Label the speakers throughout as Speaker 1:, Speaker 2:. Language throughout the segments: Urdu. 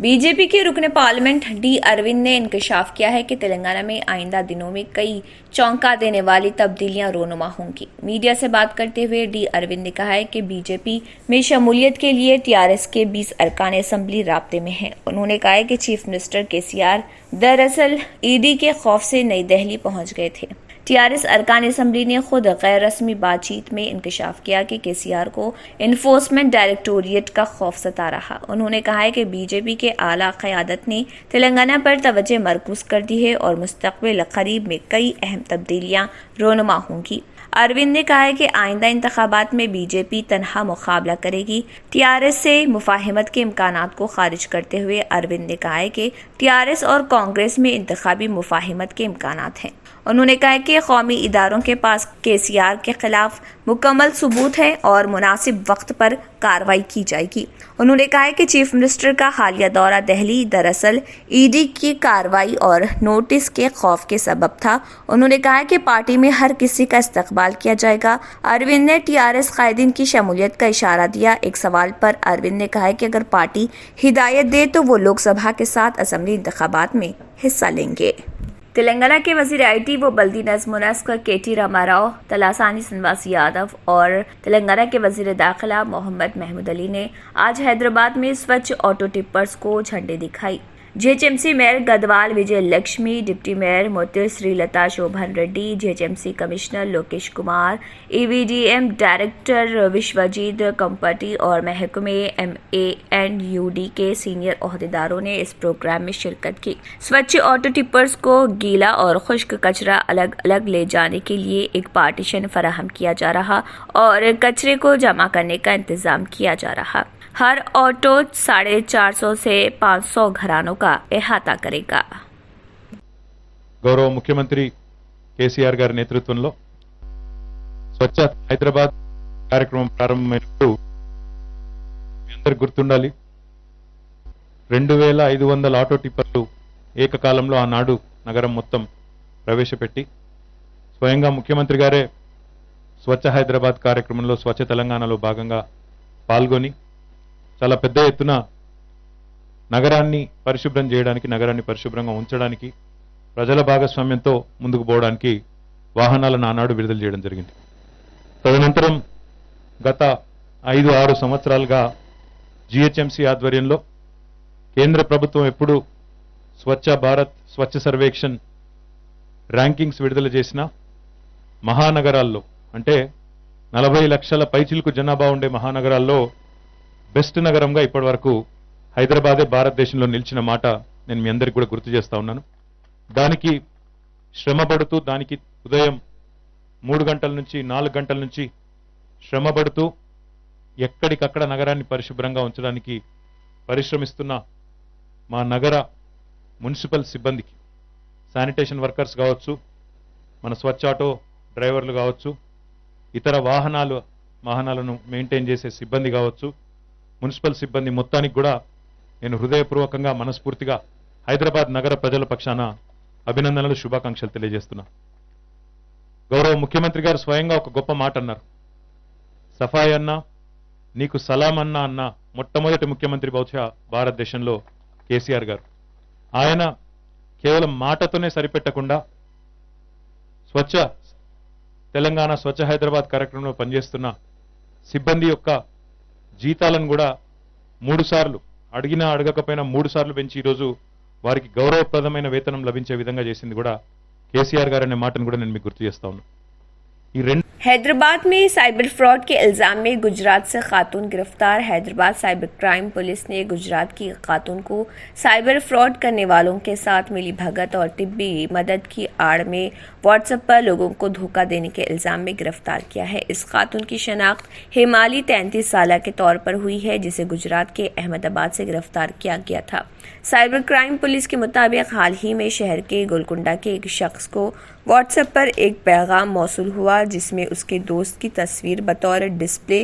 Speaker 1: بی جے پی کے رکن پارلیمنٹ ڈی اروند نے انکشاف کیا ہے کہ تلنگانہ میں آئندہ دنوں میں کئی چونکا دینے والی تبدیلیاں رونما ہوں گی۔ میڈیا سے بات کرتے ہوئے ڈی اروند نے کہا ہے کہ بی جے پی میں شمولیت کے لیے ٹی آر ایس کے 20 ارکان اسمبلی رابطے میں ہیں۔ انہوں نے کہا ہے کہ چیف منسٹر KCR دراصل ای ڈی کے خوف سے نئی دہلی پہنچ گئے تھے۔ ٹی آر ایس ارکان اسمبلی نے خود غیر رسمی بات چیت میں انکشاف کیا کہ KCR کو انفورسمنٹ ڈائریکٹوریٹ کا خوف ستا رہا۔ انہوں نے کہا ہے کہ بی جے پی کے اعلیٰ قیادت نے تلنگانہ پر توجہ مرکوز کر دی ہے اور مستقبل قریب میں کئی اہم تبدیلیاں رونما ہوں گی۔ اروند نے کہا ہے کہ آئندہ انتخابات میں بی جے پی تنہا مقابلہ کرے گی۔ ٹی آر ایس سے مفاہمت کے امکانات کو خارج کرتے ہوئے اروند نے کہا ہے کہ ٹی آر ایس اور کانگریس میں انتخابی مفاہمت کے امکانات ہیں۔ انہوں نے کہا کہ قومی اداروں کے پاس KCR کے خلاف مکمل ثبوت ہے اور مناسب وقت پر کارروائی کی جائے گی۔ انہوں نے کہا کہ چیف منسٹر کا حالیہ دورہ دہلی دراصل ای ڈی کی کارروائی اور نوٹس کے خوف کے سبب تھا۔ انہوں نے کہا کہ پارٹی میں ہر کسی کا استقبال کیا جائے گا۔ اروند نے ٹی آر ایس قائدین کی شمولیت کا اشارہ دیا۔ ایک سوال پر اروند نے کہا کہ اگر پارٹی ہدایت دے تو وہ لوک سبھا کے ساتھ اسمبلی انتخابات میں حصہ لیں گے۔ تلنگانہ کے وزیر آئی ٹی و بلدی نظم و نسق KT راما تلاسانی سنواس یادو اور تلنگانہ کے وزیر داخلہ محمد محمود علی نے آج حیدرآباد میں سوچھ آٹو ٹپرز کو جھنڈی دکھائی۔ GHMC mayor Gadwal Vijaya Lakshmi, deputy mayor Moti Sri Latha Shobhan Reddy, GHMC commissioner Lokesh Kumar, EVDM director Vishwajit Kampati اور محکمے MANUD کے سینئر عہدیداروں نے اس پروگرام میں شرکت کی۔ سوچھ آٹو ٹپرز کو گیلا اور خشک کچرا الگ الگ لے جانے کے لیے ایک پارٹیشن فراہم کیا جا رہا اور کچرے کو جمع کرنے کا انتظام کیا جا رہا۔ ہر آٹو 450 سے 500 گھرانوں کا احاطہ کرے گا۔
Speaker 2: గౌరవ ముఖ్యమంత్రి KCR గారి నేతృత్వంలో స్వచ్ఛ హైదరాబాద్ కార్యక్రమం ప్రారంభమైనప్పుడు మీ అందరికి గుర్తుండాలి, 2500 ఆటో టిప్పర్లు ఏకకాలంలో ఆనాడు నగరం మొత్తం ప్రవేశపెట్టి స్వయంగా ముఖ్యమంత్రి గారే స్వచ్ఛ హైదరాబాద్ కార్యక్రమంలో స్వచ్ఛ తెలంగాణలో భాగంగా పాల్గొని చాలా పెద్ద ఎత్తున నగరాన్ని పరిశుభ్రం చేయడానికి, నగరాన్ని పరిశుభ్రంగా ఉంచడానికి, ప్రజల భాగస్వామ్యంతో ముందుకు పోవడానికి వాహనాలను ఆనాడు విడుదల చేయడం జరిగింది. తదనంతరం గత 5-6 సంవత్సరాలుగా GHMC ఆధ్వర్యంలో కేంద్ర ప్రభుత్వం ఎప్పుడు స్వచ్ఛ భారత్, స్వచ్ఛ సర్వేక్షణ్ ర్యాంకింగ్స్ విడుదల చేసిన మహానగరాల్లో, అంటే 40 లక్షల పైచిలకు జనాభా ఉండే మహానగరాల్లో బెస్ట్ నగరంగా ఇప్పటి వరకు హైదరాబాదే భారతదేశంలో నిలిచిన మాట నేను మీ అందరికీ కూడా గుర్తు చేస్తా ఉన్నాను. దానికి శ్రమపడుతూ, దానికి ఉదయం 3 గంటల నుంచి 4 గంటల నుంచి శ్రమపడుతూ ఎక్కడికక్కడ నగరాన్ని పరిశుభ్రంగా ఉంచడానికి పరిశ్రమిస్తున్న మా నగర మున్సిపల్ సిబ్బందికి, శానిటేషన్ వర్కర్స్ కావచ్చు, మన స్వచ్ఛ ఆటో డ్రైవర్లు కావచ్చు, ఇతర వాహనాలను మెయింటైన్ చేసే సిబ్బంది కావచ్చు, మున్సిపల్ సిబ్బంది మొత్తానికి కూడా నేను హృదయపూర్వకంగా, మనస్ఫూర్తిగా హైదరాబాద్ నగర ప్రజల పక్షాన అభినందనలు, శుభాకాంక్షలు తెలియజేస్తున్నా. గౌరవ ముఖ్యమంత్రి గారు స్వయంగా ఒక గొప్ప మాట అన్నారు. సఫాయి అన్నా, నీకు సలాం అన్నా అన్న మొట్టమొదటి ముఖ్యమంత్రి బహుశా భారతదేశంలో KCR గారు. ఆయన కేవలం మాటతోనే సరిపెట్టకుండా స్వచ్ఛ తెలంగాణ, స్వచ్ఛ హైదరాబాద్ కార్యక్రమంలో పనిచేస్తున్న సిబ్బంది యొక్క జీతాలను కూడా 3 సార్లు, అడిగినా అడగకపోయినా 3 సార్లు పెంచి ఈరోజు వారికి గౌరవప్రదమైన వేతనం లభించే విధంగా చేసింది కూడా KCR గారు అనే మాటను కూడా నేను మీకు గుర్తు చేస్తా ఉన్నాను.
Speaker 1: حیدرآباد میں سائبر فراڈ کے الزام میں گجرات سے خاتون گرفتار۔ حیدرآباد سائبر کرائم پولیس نے گجرات کی خاتون کو سائبر فراڈ کرنے والوں کے ساتھ ملی بھگت اور طبی مدد کی آڑ میں واٹس ایپ پر لوگوں کو دھوکہ دینے کے الزام میں گرفتار کیا ہے۔ اس خاتون کی شناخت ہمالی 33 سالہ کے طور پر ہوئی ہے، جسے گجرات کے احمد آباد سے گرفتار کیا گیا تھا۔ سائبر کرائم پولیس کے مطابق حال ہی میں شہر کے گولکنڈہ کے ایک شخص کو واٹس ایپ پر ایک پیغام موصول ہوا جس میں اس کے دوست کی تصویر بطور ڈسپلے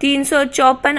Speaker 1: 354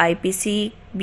Speaker 1: IPC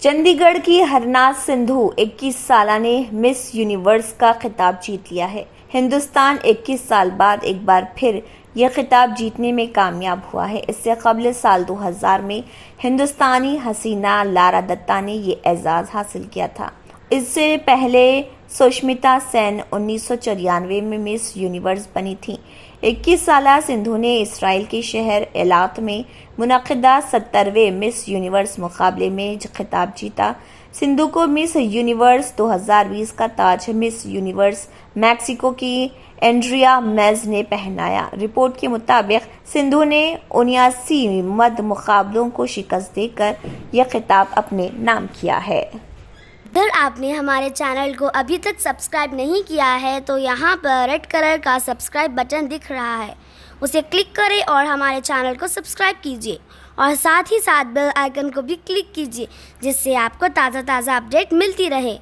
Speaker 1: چندی گڑھ کی ہرناز سندھو 21 سالہ نے مس یونیورس کا خطاب جیت لیا ہے۔ ہندوستان 21 سال بعد ایک بار پھر یہ خطاب جیتنے میں کامیاب ہوا ہے۔ اس سے قبل سال 2000 میں ہندوستانی حسینہ لارا دتا نے یہ اعزاز حاصل کیا تھا۔ اس سے پہلے سشمتا سین 1994 میں مس یونیورس بنی تھیں۔ 21 سالہ سندھو نے اسرائیل کے شہر ایلات میں منعقدہ 70ویں مس یونیورس مقابلے میں خطاب جیتا۔ سندھو کو مس یونیورس 2020 کا تاج مس یونیورس میکسیکو کی اینڈریا میز نے پہنایا۔ رپورٹ کے مطابق سندھو نے 79 مد مقابلوں کو شکست دے کر یہ خطاب اپنے نام کیا ہے۔
Speaker 3: اگر آپ نے ہمارے چینل کو ابھی تک سبسکرائب نہیں کیا ہے تو یہاں پر ریڈ کلر کا سبسکرائب بٹن دکھ رہا ہے، اسے کلک کریں اور ہمارے چینل کو سبسکرائب کیجیے اور ساتھ ہی ساتھ بیل آئیکن کو بھی کلک کیجیے، جس سے آپ کو تازہ اپڈیٹ ملتی رہے۔